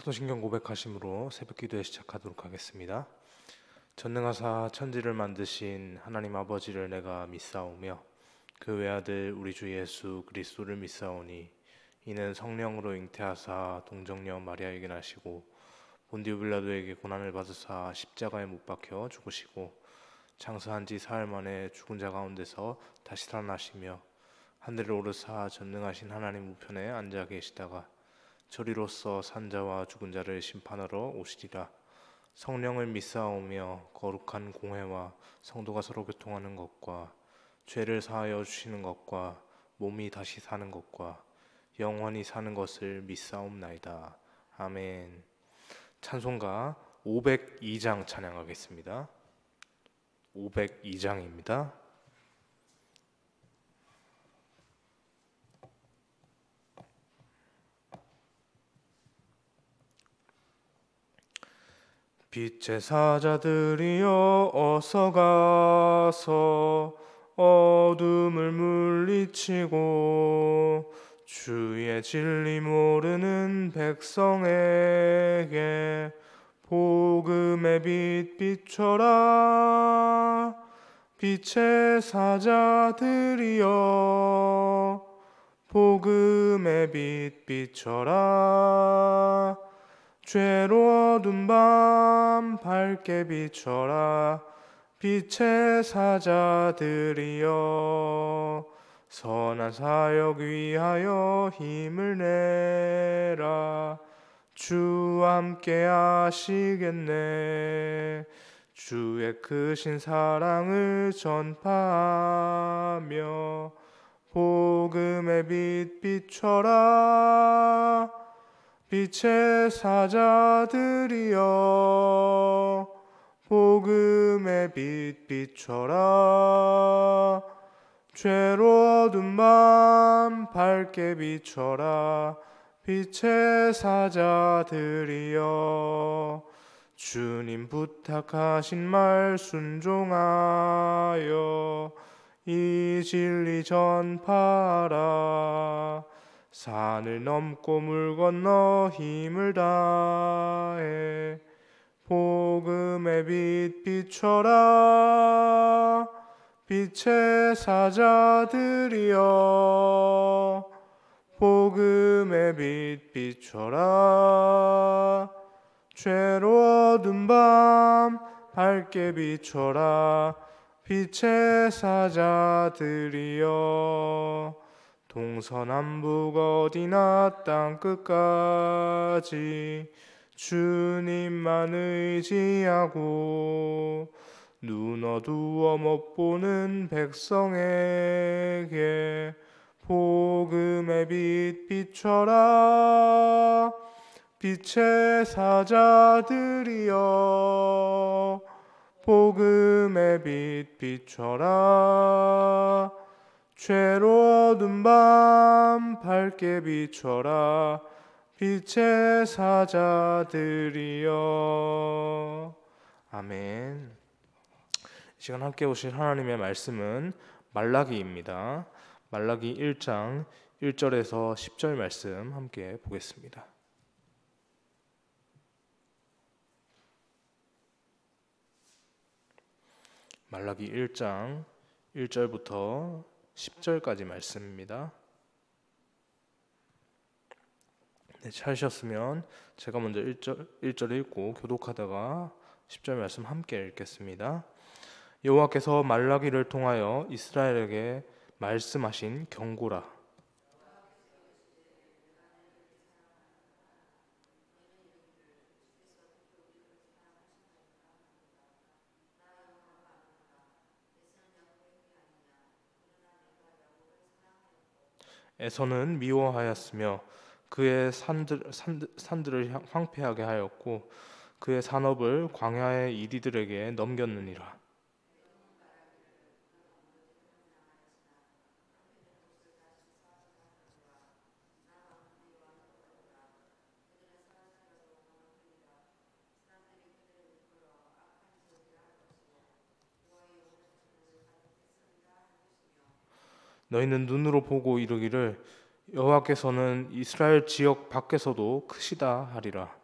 사도신경 고백하심으로 새벽기도에 시작하도록 하겠습니다. 전능하사 천지를 만드신 하나님 아버지를 내가 믿사오며 그 외아들 우리 주 예수 그리스도를 믿사오니 이는 성령으로 잉태하사 동정녀 마리아에게 나시고 본디오 빌라도에게 고난을 받으사 십자가에 못 박혀 죽으시고 장사한 지 사흘 만에 죽은 자 가운데서 다시 살아나시며 하늘에 오르사 전능하신 하나님 우편에 앉아 계시다가 저리로서 산자와 죽은 자를 심판하러 오시리라. 성령을 믿사오며 거룩한 공회와 성도가 서로 교통하는 것과 죄를 사하여 주시는 것과 몸이 다시 사는 것과 영원히 사는 것을 믿사옵나이다. 아멘. 찬송가 502장 찬양하겠습니다. 502장입니다. 빛의 사자들이여 어서 가서 어둠을 물리치고 주의 진리 모르는 백성에게 복음의 빛 비춰라. 빛의 사자들이여 복음의 빛 비춰라. 죄로 어두운 밤 밝게 비춰라. 빛의 사자들이여 선한 사역 위하여 힘을 내라. 주와 함께 하시겠네. 주의 크신 사랑을 전파하며 복음의 빛 비춰라. 빛의 사자들이여 복음의 빛 비춰라. 죄로 어두운 밤 밝게 비춰라. 빛의 사자들이여 주님 부탁하신 말 순종하여 이 진리 전파하라. 산을 넘고 물 건너 힘을 다해 복음의 빛 비춰라. 빛의 사자들이여 복음의 빛 비춰라. 죄로 어두운 밤 밝게 비춰라. 빛의 사자들이여 동서남북 어디나 땅끝까지 주님만 의지하고 눈 어두워 못 보는 백성에게 복음의 빛 비춰라. 빛의 사자들이여 복음의 빛 비춰라. 죄로 어두운 밤 밝게 비춰라. 빛의 사자들이여. 아멘. 이 시간 함께 오실 하나님의 말씀은 말라기입니다. 말라기 1장 1절에서 10절 말씀 함께 보겠습니다. 말라기 1장 1절부터 10절까지 말씀입니다. 네, 찾으셨으면 제가 먼저 1절 읽고 교독하다가 10절 말씀 함께 읽겠습니다. 여호와께서 말라기를 통하여 이스라엘에게 말씀하신 경고라. 에서는 미워하였으며 그의 산들을 황폐하게 하였고 그의 산업을 광야의 이리들에게 넘겼느니라. 너희는 눈으로 보고 이르기를 여호와께서는 이스라엘 지역 밖에서도 크시다 하리라.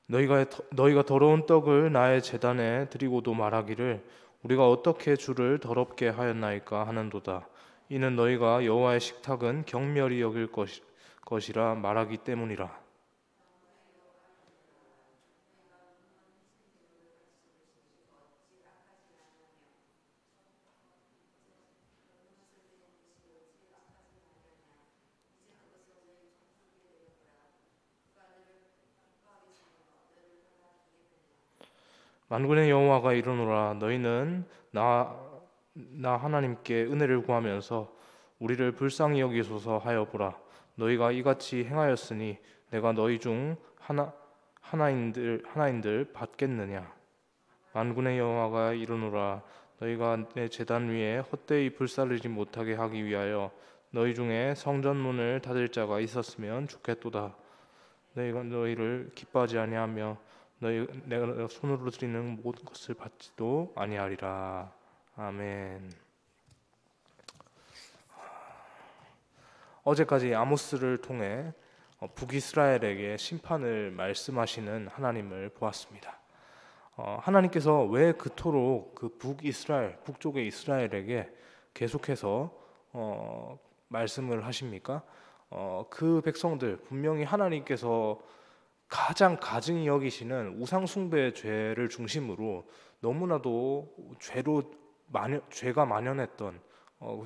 너희가 더러운 떡을 나의 제단에 드리고도 말하기를 우리가 어떻게 주를 더럽게 하였나이까 하는도다. 이는 너희가 여호와의 식탁은 경멸히 여길 것이라 말하기 때문이라. 만군의 여호와가 이르노라. 너희는 나 하나님께 은혜를 구하면서 우리를 불쌍히 여기소서 하여 보라. 너희가 이같이 행하였으니 내가 너희 중 하나인들 받겠느냐. 만군의 여호와가 이르노라. 너희가 내 제단 위에 헛되이 불사르지 못하게 하기 위하여 너희 중에 성전문을 닫을 자가 있었으면 좋겠도다. 내가 너희를 기뻐하지 아니하며 내가 손으로 드리는 모든 것을 받지도 아니하리라. 아멘. 어제까지 아모스를 통해 북이스라엘에게 심판을 말씀하시는 하나님을 보았습니다. 하나님께서 왜 그토록 그 북쪽의 이스라엘에게 계속해서 말씀을 하십니까? 그 백성들 분명히 하나님께서 가장 가증히 여기시는 우상 숭배의 죄를 중심으로 너무나도 죄가 만연했던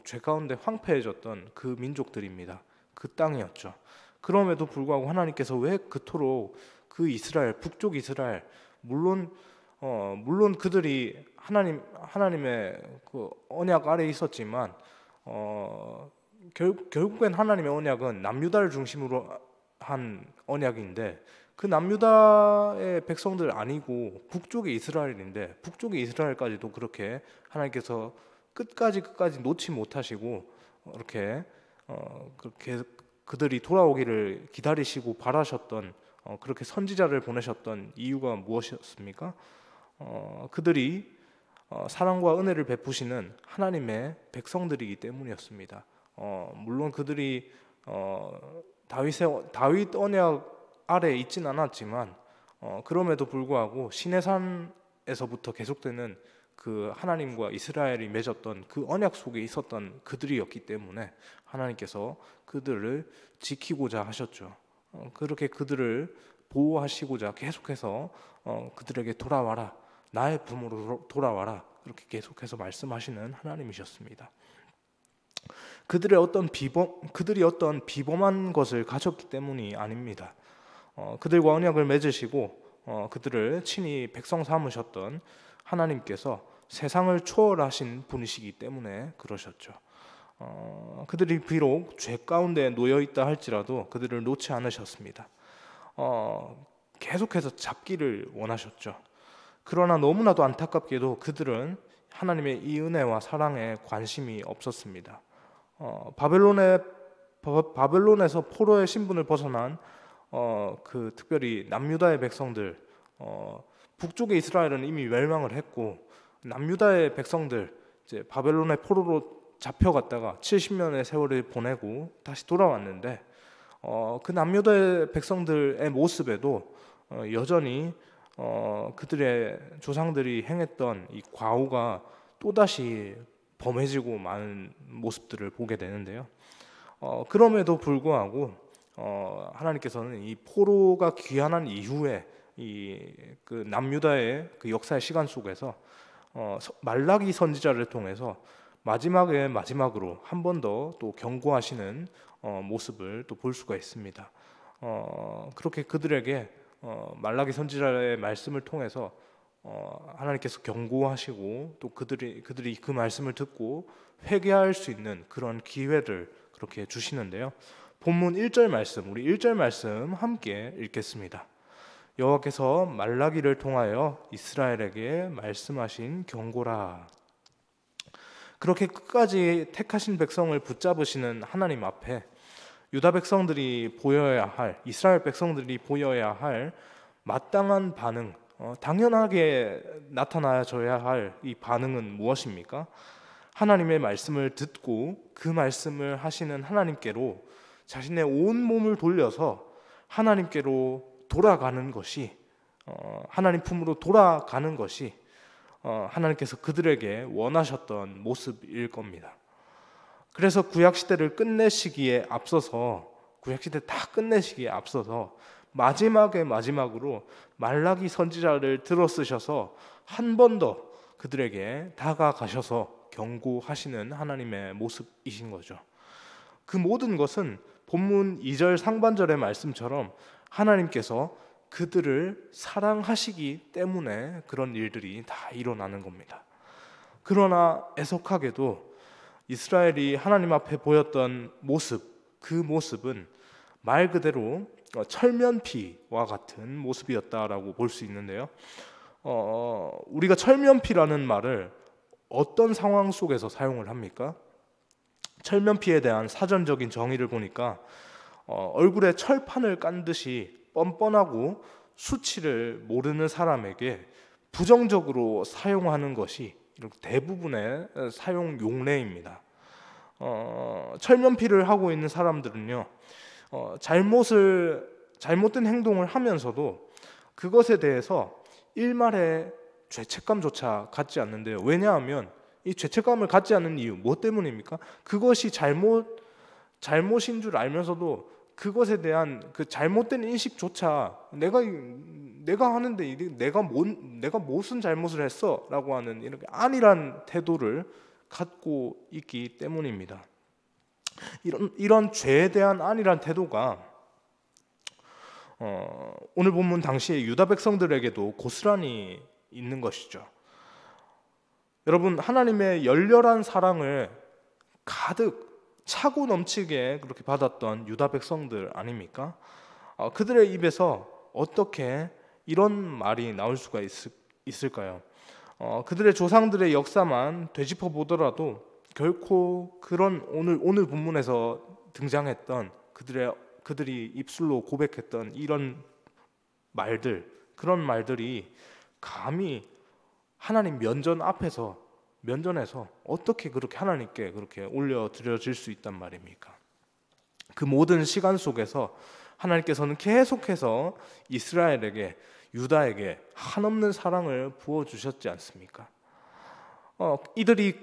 죄 가운데 황폐해졌던 그 민족들입니다. 그 땅이었죠. 그럼에도 불구하고 하나님께서 왜 그토록 그 북쪽 이스라엘 물론 그들이 하나님의 그 언약 아래 있었지만 결국엔 하나님의 언약은 남유다를 중심으로 한 언약인데 그 남유다의 백성들 아니고 북쪽의 이스라엘인데 북쪽의 이스라엘까지도 그렇게 하나님께서 끝까지 놓지 못하시고 이렇게 그들이 돌아오기를 기다리시고 바라셨던 그렇게 선지자를 보내셨던 이유가 무엇이었습니까? 그들이 사랑과 은혜를 베푸시는 하나님의 백성들이기 때문이었습니다. 물론 그들이 다윗 언약 아래에 있진 않았지만 그럼에도 불구하고 시내산에서부터 계속되는 그 하나님과 이스라엘이 맺었던 그 언약 속에 있었던 그들이었기 때문에 하나님께서 그들을 지키고자 하셨죠. 그렇게 그들을 보호하시고자 계속해서 그들에게 돌아와라, 나의 부모로 돌아와라, 그렇게 계속해서 말씀하시는 하나님이셨습니다. 그들이 어떤 비범한 것을 가졌기 때문이 아닙니다. 그들과 언약을 맺으시고 그들을 친히 백성 삼으셨던 하나님께서 세상을 초월하신 분이시기 때문에 그러셨죠. 그들이 비록 죄 가운데 놓여 있다 할지라도 그들을 놓지 않으셨습니다. 계속해서 잡기를 원하셨죠. 그러나 너무나도 안타깝게도 그들은 하나님의 이 은혜와 사랑에 관심이 없었습니다. 바벨론에서 포로의 신분을 벗어난 그 특별히 남유다의 백성들, 북쪽의 이스라엘은 이미 멸망을 했고 남유다의 백성들 이제 바벨론의 포로로 잡혀갔다가 70년의 세월을 보내고 다시 돌아왔는데 그 남유다의 백성들의 모습에도 여전히 그들의 조상들이 행했던 이 과오가 또다시 범해지고 많은 모습들을 보게 되는데요. 그럼에도 불구하고 하나님께서는 이 포로가 귀환한 이후에 그 남유다의 그 역사의 시간 속에서 말라기 선지자를 통해서 마지막으로 한 번 더 또 경고하시는 모습을 또 볼 수가 있습니다. 그렇게 그들에게 말라기 선지자의 말씀을 통해서 하나님께서 경고하시고 또 그들이 그 말씀을 듣고 회개할 수 있는 그런 기회를 그렇게 주시는데요. 본문 1절 말씀, 우리 1절 말씀 함께 읽겠습니다. 여호와께서 말라기를 통하여 이스라엘에게 말씀하신 경고라. 그렇게 끝까지 택하신 백성을 붙잡으시는 하나님 앞에 유다 백성들이 보여야 할, 이스라엘 백성들이 보여야 할 마땅한 반응, 당연하게 나타나줘야 할 이 반응은 무엇입니까? 하나님의 말씀을 듣고 그 말씀을 하시는 하나님께로 자신의 온 몸을 돌려서 하나님께로 돌아가는 것이 하나님 품으로 돌아가는 것이 하나님께서 그들에게 원하셨던 모습일 겁니다. 그래서 구약시대를 끝내시기에 앞서서, 구약시대 다 끝내시기에 앞서서 마지막으로 말라기 선지자를 들어쓰셔서 한 번 더 그들에게 다가가셔서 경고하시는 하나님의 모습이신 거죠. 그 모든 것은 본문 2절 상반절의 말씀처럼 하나님께서 그들을 사랑하시기 때문에 그런 일들이 다 일어나는 겁니다. 그러나 애석하게도 이스라엘이 하나님 앞에 보였던 모습, 그 모습은 말 그대로 철면피와 같은 모습이었다라고 볼 수 있는데요. 우리가 철면피라는 말을 어떤 상황 속에서 사용을 합니까? 철면피에 대한 사전적인 정의를 보니까 얼굴에 철판을 깐 듯이 뻔뻔하고 수치를 모르는 사람에게 부정적으로 사용하는 것이 대부분의 사용 용례입니다. 철면피를 하고 있는 사람들은요, 잘못된 행동을 하면서도 그것에 대해서 일말의 죄책감조차 갖지 않는데요. 왜냐하면 이 죄책감을 갖지 않는 이유, 뭐 때문입니까? 그것이 잘못인 줄 알면서도 그것에 대한 그 잘못된 인식조차 내가 하는데 내가 무슨 잘못을 했어라고 하는 이렇게 안일한 태도를 갖고 있기 때문입니다. 이런 죄에 대한 안일한 태도가 오늘 본문 당시의 유다 백성들에게도 고스란히 있는 것이죠. 여러분, 하나님의 열렬한 사랑을 가득 차고 넘치게 그렇게 받았던 유다 백성들 아닙니까? 그들의 입에서 어떻게 이런 말이 나올 수가 있을까요? 그들의 조상들의 역사만 되짚어 보더라도 결코 그런 오늘 본문에서 등장했던 그들이 입술로 고백했던 이런 말들, 그런 말들이 감히 하나님 면전에서 어떻게 그렇게 하나님께 그렇게 올려드려질 수 있단 말입니까? 그 모든 시간 속에서 하나님께서는 계속해서 이스라엘에게, 유다에게 한없는 사랑을 부어주셨지 않습니까? 이들이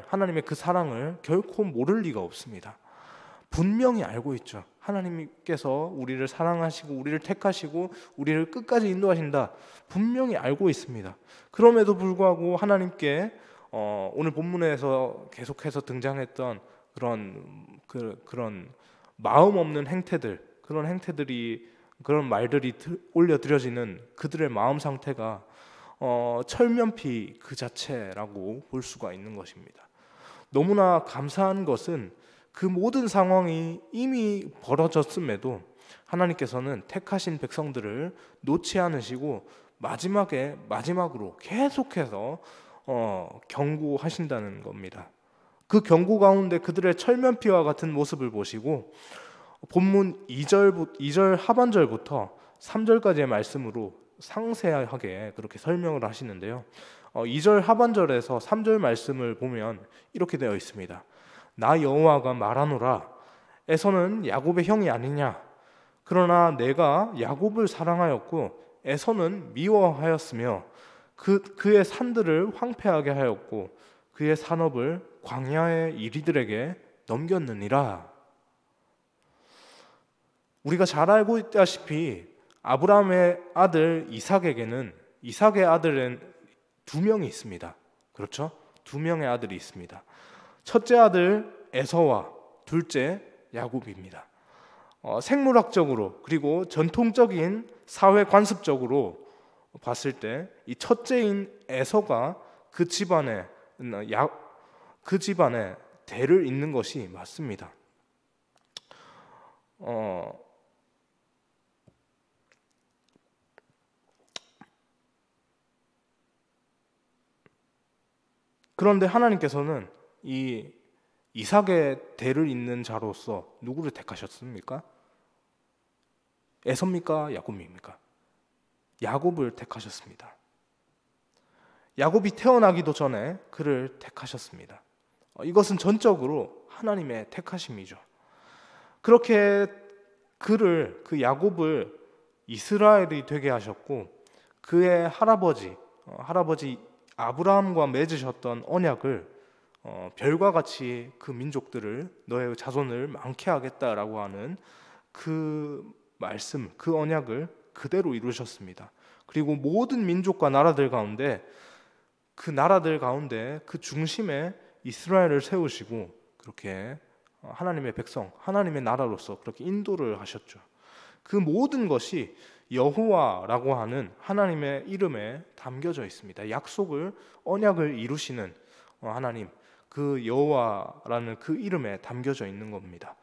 하나님의 그 사랑을 결코 모를 리가 없습니다. 분명히 알고 있죠. 하나님께서 우리를 사랑하시고 우리를 택하시고 우리를 끝까지 인도하신다. 분명히 알고 있습니다. 그럼에도 불구하고 하나님께 오늘 본문에서 계속해서 등장했던 그런 마음 없는 행태들, 그런 말들이 올려드려지는 그들의 마음 상태가 철면피 그 자체라고 볼 수가 있는 것입니다. 너무나 감사한 것은 그 모든 상황이 이미 벌어졌음에도 하나님께서는 택하신 백성들을 놓지 않으시고 마지막으로 계속해서 경고하신다는 겁니다. 그 경고 가운데 그들의 철면피와 같은 모습을 보시고 본문 2절 하반절부터 3절까지의 말씀으로 상세하게 그렇게 설명을 하시는데요. 2절 하반절에서 3절 말씀을 보면 이렇게 되어 있습니다. 나 여호와가 말하노라. 에서는 야곱의 형이 아니냐. 그러나 내가 야곱을 사랑하였고 에서는 미워하였으며 그의 산들을 황폐하게 하였고 그의 산업을 광야의 이리들에게 넘겼느니라. 우리가 잘 알고 있다시피 아브라함의 아들 이삭의 아들은 두 명이 있습니다. 그렇죠? 두 명의 아들이 있습니다. 첫째 아들 에서와 둘째 야곱입니다. 생물학적으로 그리고 전통적인 사회 관습적으로 봤을 때 이 첫째인 에서가 그 집안에 대를 잇는 것이 맞습니다. 그런데 하나님께서는 이 이삭의 대를 잇는 자로서 누구를 택하셨습니까? 에서입니까? 야곱입니까? 야곱을 택하셨습니다. 야곱이 태어나기도 전에 그를 택하셨습니다. 이것은 전적으로 하나님의 택하심이죠. 그렇게 그 야곱을 이스라엘이 되게 하셨고 그의 할아버지 아브라함과 맺으셨던 언약을 별과 같이 그 민족들을 너의 자손을 많게 하겠다라고 하는 그 말씀, 그 언약을 그대로 이루셨습니다. 그리고 모든 민족과 나라들 가운데 그 중심에 이스라엘을 세우시고 그렇게 하나님의 백성, 하나님의 나라로서 그렇게 인도를 하셨죠. 그 모든 것이 여호와라고 하는 하나님의 이름에 담겨져 있습니다. 언약을 이루시는 하나님, 그 여호와라는 그 이름에 담겨져 있는 겁니다.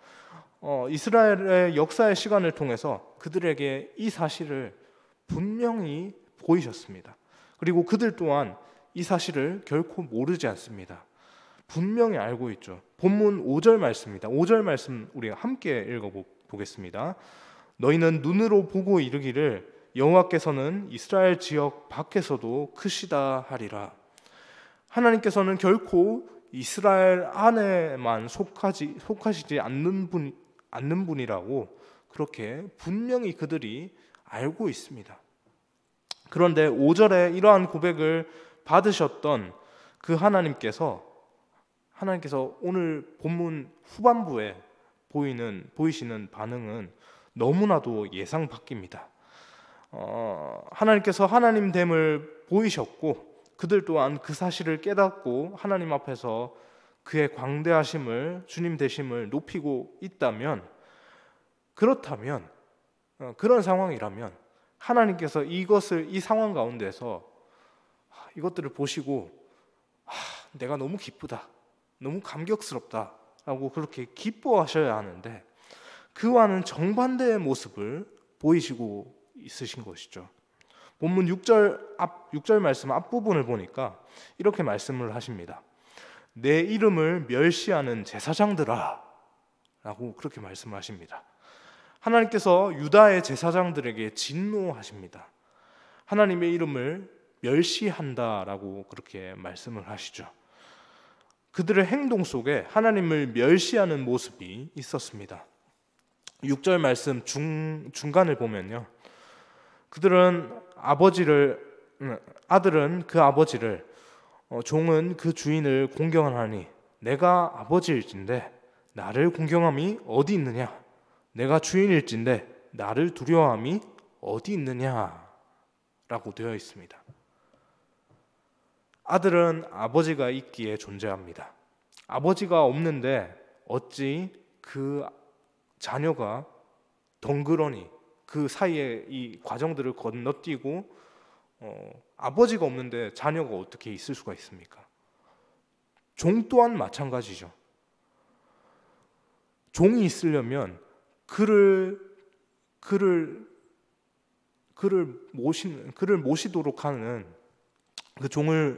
이스라엘의 역사의 시간을 통해서 그들에게 이 사실을 분명히 보이셨습니다. 그리고 그들 또한 이 사실을 결코 모르지 않습니다. 분명히 알고 있죠. 본문 5절 말씀입니다. 5절 말씀 우리가 함께 읽어보겠습니다. 너희는 눈으로 보고 이르기를 여호와께서는 이스라엘 지역 밖에서도 크시다 하리라. 하나님께서는 결코 이스라엘 안에만 속하시지 않는 분이라고 그렇게 분명히 그들이 알고 있습니다. 그런데 5절에 이러한 고백을 받으셨던 그 하나님께서 오늘 본문 후반부에 보이시는 반응은 너무나도 예상 밖입니다. 하나님께서 하나님됨을 보이셨고 그들 또한 그 사실을 깨닫고 하나님 앞에서 그의 광대하심을, 주님 되심을 높이고 있다면, 그렇다면, 그런 상황이라면 하나님께서 이 상황 가운데서 이것들을 보시고 내가 너무 기쁘다, 너무 감격스럽다 라고 그렇게 기뻐하셔야 하는데 그와는 정반대의 모습을 보이시고 있으신 것이죠. 본문 6절 말씀 앞부분을 보니까 이렇게 말씀을 하십니다. 내 이름을 멸시하는 제사장들아 라고 그렇게 말씀을 하십니다. 하나님께서 유다의 제사장들에게 진노하십니다. 하나님의 이름을 멸시한다라고 그렇게 말씀을 하시죠. 그들의 행동 속에 하나님을 멸시하는 모습이 있었습니다. 6절 말씀 중간을 보면요, 아들은 그 아버지를, 종은 그 주인을 공경하니 내가 아버지일진데 나를 공경함이 어디 있느냐? 내가 주인일진데 나를 두려워함이 어디 있느냐? 라고 되어 있습니다. 아들은 아버지가 있기에 존재합니다. 아버지가 없는데 어찌 그 자녀가 덩그러니 그 사이에 이 과정들을 건너뛰고 아버지가 없는데 자녀가 어떻게 있을 수가 있습니까? 종 또한 마찬가지죠. 종이 있으려면 그를 모시도록 하는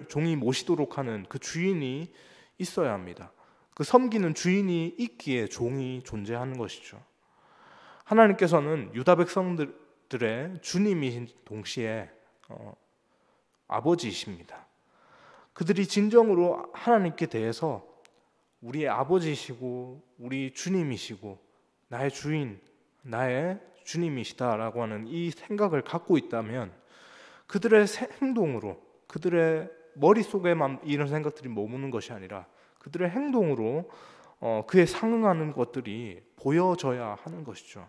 종이 모시도록 하는 그 주인이 있어야 합니다. 그 섬기는 주인이 있기에 종이 존재하는 것이죠. 하나님께서는 유다 백성들의 주님이신 동시에 아버지이십니다. 그들이 진정으로 하나님께 대해서 우리의 아버지이시고 우리 주님이시고 나의 주인, 나의 주님이시다라고 하는 이 생각을 갖고 있다면 그들의 행동으로, 그들의 머릿속에만 이런 생각들이 머무는 것이 아니라 그들의 행동으로 그에 상응하는 것들이 보여져야 하는 것이죠.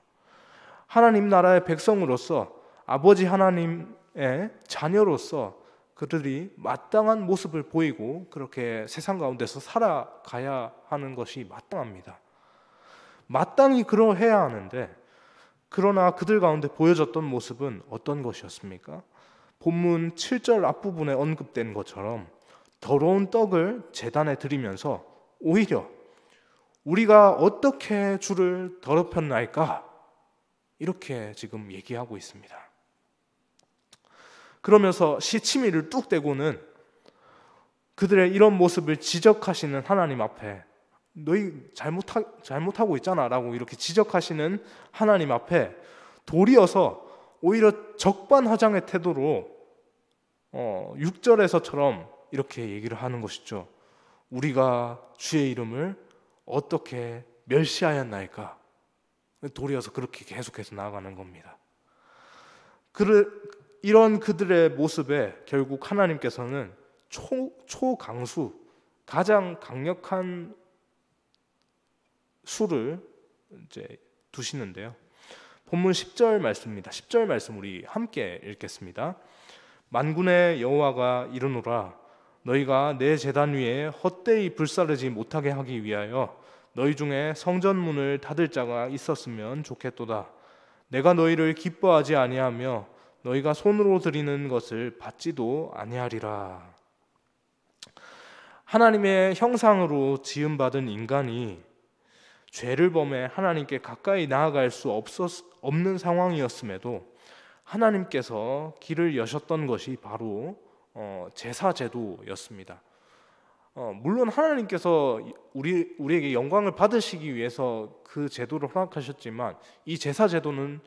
하나님 나라의 백성으로서, 아버지 하나님의 자녀로서 그들이 마땅한 모습을 보이고 그렇게 세상 가운데서 살아가야 하는 것이 마땅합니다. 마땅히 그러해야 하는데, 그러나 그들 가운데 보여졌던 모습은 어떤 것이었습니까? 본문 7절 앞부분에 언급된 것처럼 더러운 떡을 제단에 드리면서 오히려 우리가 어떻게 주를 더럽혔나이까? 이렇게 지금 얘기하고 있습니다. 그러면서 시치미를 뚝 떼고는 그들의 이런 모습을 지적하시는 하나님 앞에, 너희 잘못하고 있잖아 라고 이렇게 지적하시는 하나님 앞에 도리어서 오히려 적반하장의 태도로 6절에서처럼 이렇게 얘기를 하는 것이죠. 우리가 주의 이름을 어떻게 멸시하였나이까? 도리어서 그렇게 계속해서 나아가는 겁니다. 이런 그들의 모습에 결국 하나님께서는 초강수, 가장 강력한 수를 이제 두시는데요. 본문 10절 말씀입니다. 10절 말씀 우리 함께 읽겠습니다. 만군의 여호와가 이르노라, 너희가 내 제단 위에 헛되이 불사르지 못하게 하기 위하여 너희 중에 성전문을 닫을 자가 있었으면 좋겠도다. 내가 너희를 기뻐하지 아니하며 너희가 손으로 드리는 것을 받지도 아니하리라. 하나님의 형상으로 지음받은 인간이 죄를 범해 하나님께 가까이 나아갈 수 없는 상황이었음에도 하나님께서 길을 여셨던 것이 바로 제사 제도였습니다. 물론 하나님께서 우리에게 영광을 받으시기 위해서 그 제도를 허락하셨지만 이 제사 제도는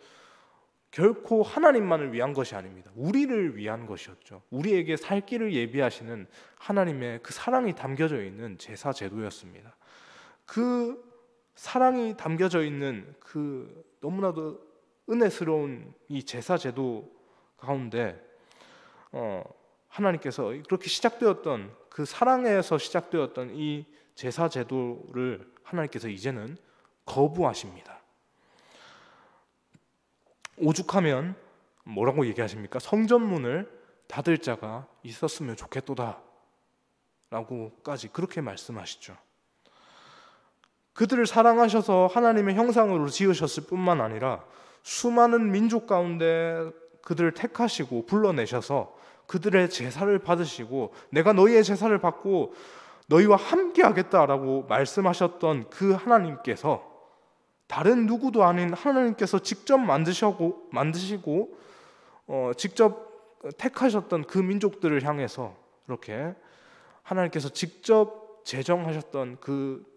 결코 하나님만을 위한 것이 아닙니다. 우리를 위한 것이었죠. 우리에게 살 길을 예비하시는 하나님의 그 사랑이 담겨져 있는 제사 제도였습니다. 그 사랑이 담겨져 있는 그 너무나도 은혜스러운 이 제사 제도 가운데 하나님께서 그렇게 시작되었던 그 사랑에서 시작되었던 이 제사 제도를 하나님께서 이제는 거부하십니다. 오죽하면 뭐라고 얘기하십니까? 성전문을 닫을 자가 있었으면 좋겠도다 라고까지 그렇게 말씀하시죠. 그들을 사랑하셔서 하나님의 형상으로 지으셨을 뿐만 아니라 수많은 민족 가운데 그들을 택하시고 불러내셔서 그들의 제사를 받으시고 내가 너희의 제사를 받고 너희와 함께 하겠다라고 말씀하셨던 그 하나님께서 다른 누구도 아닌 하나님께서 직접 만드시고 직접 택하셨던 그 민족들을 향해서 이렇게 하나님께서 직접 제정하셨던 그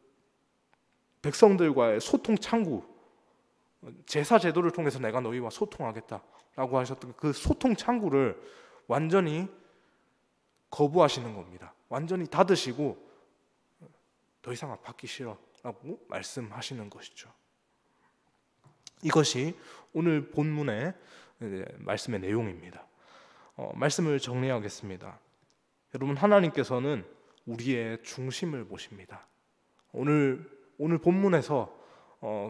백성들과의 소통 창구, 제사 제도를 통해서 내가 너희와 소통하겠다라고 하셨던 그 소통 창구를 완전히 거부하시는 겁니다. 완전히 닫으시고 더 이상 받기 싫어라고 말씀하시는 것이죠. 이것이 오늘 본문의 말씀의 내용입니다. 말씀을 정리하겠습니다. 여러분, 하나님께서는 우리의 중심을 보십니다. 오늘 본문에서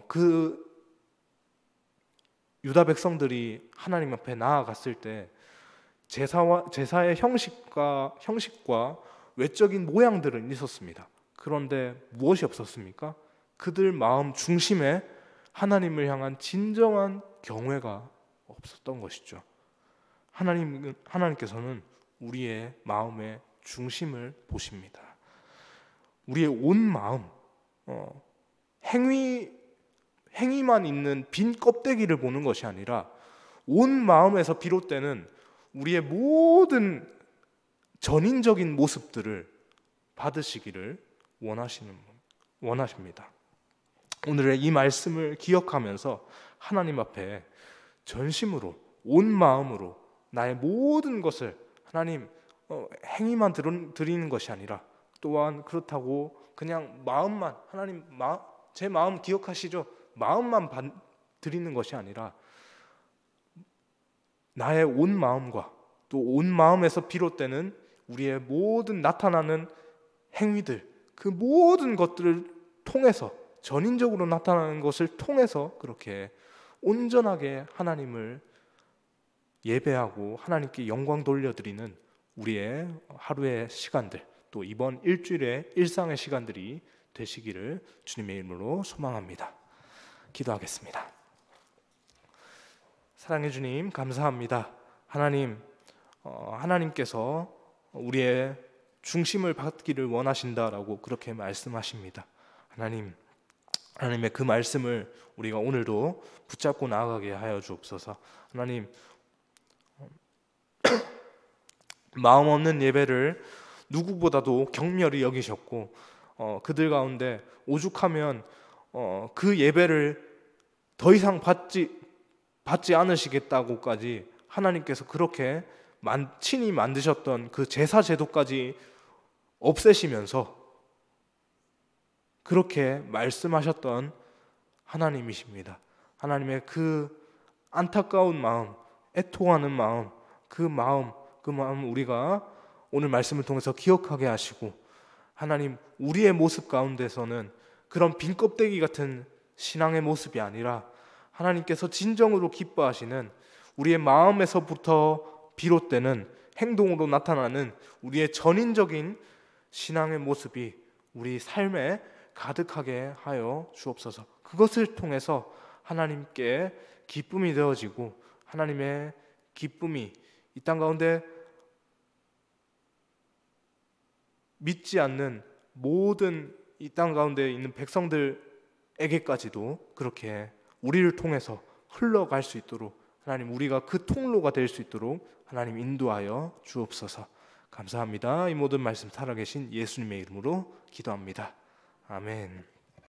그 유다 백성들이 하나님 앞에 나아갔을 때 제사의 형식과 외적인 모양들은 있었습니다. 그런데 무엇이 없었습니까? 그들 마음 중심에 하나님을 향한 진정한 경외가 없었던 것이죠. 하나님께서는 우리의 마음의 중심을 보십니다. 우리의 온 마음, 행위만 있는 빈 껍데기를 보는 것이 아니라 온 마음에서 비롯되는 우리의 모든 전인적인 모습들을 받으시기를 원하십니다. 오늘의 이 말씀을 기억하면서 하나님 앞에 전심으로 온 마음으로 나의 모든 것을 하나님 행위만 드리는 것이 아니라 또한 그렇다고 그냥 마음만 하나님 제 마음 기억하시죠? 마음만 드리는 것이 아니라 나의 온 마음과 또 온 마음에서 비롯되는 우리의 모든 나타나는 행위들, 그 모든 것들을 통해서 전인적으로 나타나는 것을 통해서 그렇게 온전하게 하나님을 예배하고 하나님께 영광 돌려드리는 우리의 하루의 시간들, 또 이번 일주일의 일상의 시간들이 되시기를 주님의 이름으로 소망합니다. 기도하겠습니다. 사랑해 주님, 감사합니다. 하나님께서 우리의 중심을 받기를 원하신다라고 그렇게 말씀하십니다. 하나님의 그 말씀을 우리가 오늘도 붙잡고 나아가게 하여 주옵소서. 하나님, 마음 없는 예배를 누구보다도 경멸히 여기셨고 그들 가운데 오죽하면 그 예배를 더 이상 받지 않으시겠다고까지 하나님께서 그렇게 친히 만드셨던 그 제사 제도까지 없애시면서 그렇게 말씀하셨던 하나님이십니다. 하나님의 그 안타까운 마음, 애통하는 마음, 그 마음 우리가 오늘 말씀을 통해서 기억하게 하시고, 하나님 우리의 모습 가운데서는 그런 빈 껍데기 같은 신앙의 모습이 아니라 하나님께서 진정으로 기뻐하시는 우리의 마음에서부터 비롯되는 행동으로 나타나는 우리의 전인적인 신앙의 모습이 우리 삶에 가득하게 하여 주옵소서. 그것을 통해서 하나님께 기쁨이 되어지고, 하나님의 기쁨이 이 땅 가운데 믿지 않는 모든 이 땅 가운데 있는 백성들에게까지도 그렇게 우리를 통해서 흘러갈 수 있도록, 하나님 우리가 그 통로가 될 수 있도록 하나님 인도하여 주옵소서. 감사합니다. 이 모든 말씀 살아계신 예수님의 이름으로 기도합니다. 아멘.